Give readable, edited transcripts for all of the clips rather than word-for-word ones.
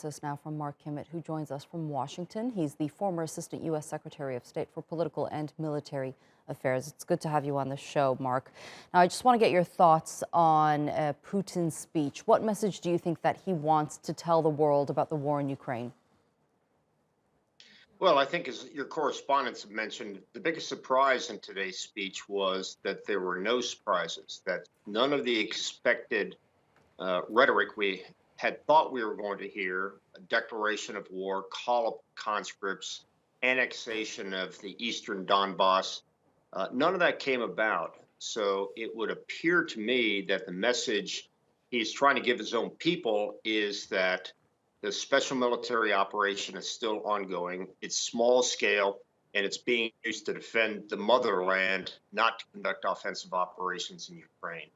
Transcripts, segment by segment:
analysis now from Mark Kimmett, who joins us from Washington. He's the former Assistant U.S. Secretary of State for Political and Military Affairs. It's good to have you on the show, Mark. Now, I just want to get your thoughts on Putin's speech. What message do you think that he wants to tell the world about the war in Ukraine? Well, I think, as your correspondents have mentioned, the biggest surprise in today's speech was that there were no surprises, that none of the expected rhetoric we had thought we were going to hear, a declaration of war, call up conscripts, annexation of the eastern Donbass, none of that came about. So it would appear to me that the message he's trying to give his own people is that the special military operation is still ongoing. It's small scale, and it's being used to defend the motherland, not to conduct offensive operations in Ukraine.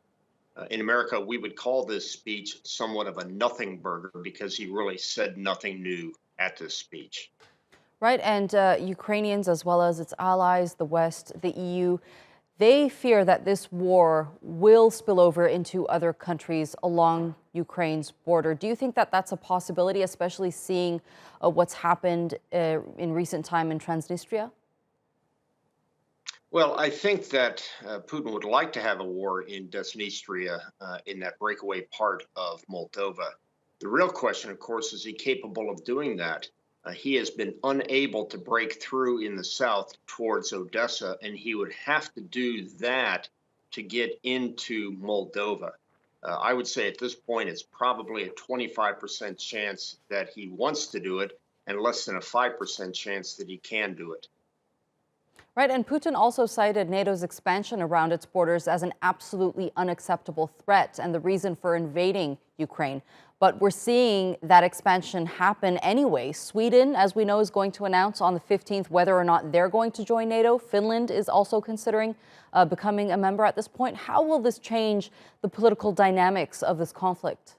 In America, we would call this speech somewhat of a nothing burger because he really said nothing new at this speech. Right, and Ukrainians, as well as its allies, the West, the EU, they fear that this war will spill over into other countries along Ukraine's border. Do you think that that's a possibility, especially seeing what's happened in recent time in Transnistria? Well, I think that Putin would like to have a war in Transnistria, in that breakaway part of Moldova. The real question, of course, is he capable of doing that? He has been unable to break through in the south towards Odessa, and he would have to do that to get into Moldova. I would say at this point it's probably a 25% chance that he wants to do it and less than a 5% chance that he can do it. Right, and Putin also cited NATO's expansion around its borders as an absolutely unacceptable threat and the reason for invading Ukraine. But we're seeing that expansion happen anyway. Sweden, as we know, is going to announce on the 15th whether or not they're going to join NATO. Finland is also considering becoming a member at this point. How will this change the political dynamics of this conflict?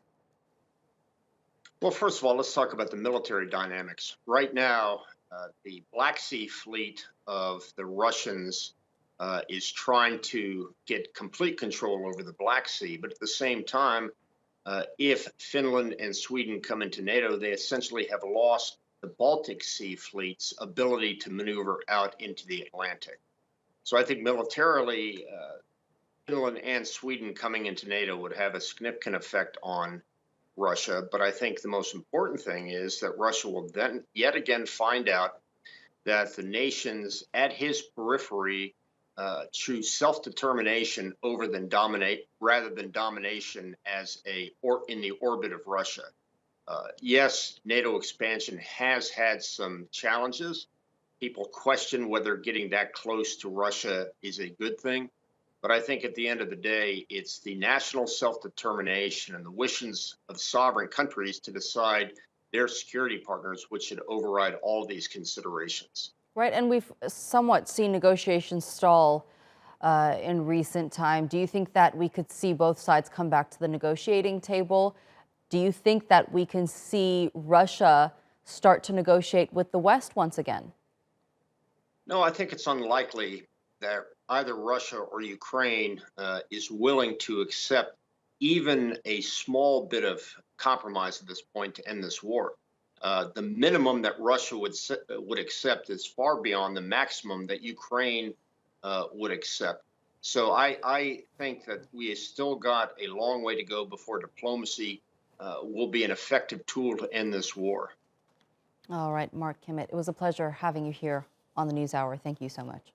Well, first of all, let's talk about the military dynamics. Right now, the Black Sea fleet of the Russians is trying to get complete control over the Black Sea. But at the same time, if Finland and Sweden come into NATO, they essentially have lost the Baltic Sea fleet's ability to maneuver out into the Atlantic. So I think militarily, Finland and Sweden coming into NATO would have a significant effect on Russia. But I think the most important thing is that Russia will then yet again find out that the nations at his periphery choose self-determination rather than domination in the orbit of Russia. Yes, NATO expansion has had some challenges. People question whether getting that close to Russia is a good thing. But I think at the end of the day, it's the national self-determination and the wishes of sovereign countries to decide their security partners, which should override all these considerations. Right, and we've somewhat seen negotiations stall in recent time. Do you think that we could see both sides come back to the negotiating table? Do you think that we can see Russia start to negotiate with the West once again? No, I think it's unlikely that either Russia or Ukraine is willing to accept even a small bit of compromise at this point to end this war. The minimum that Russia would accept is far beyond the maximum that Ukraine would accept. So I think that we have still got a long way to go before diplomacy will be an effective tool to end this war. All right, Mark Kimmett, it was a pleasure having you here on the NewsHour. Thank you so much.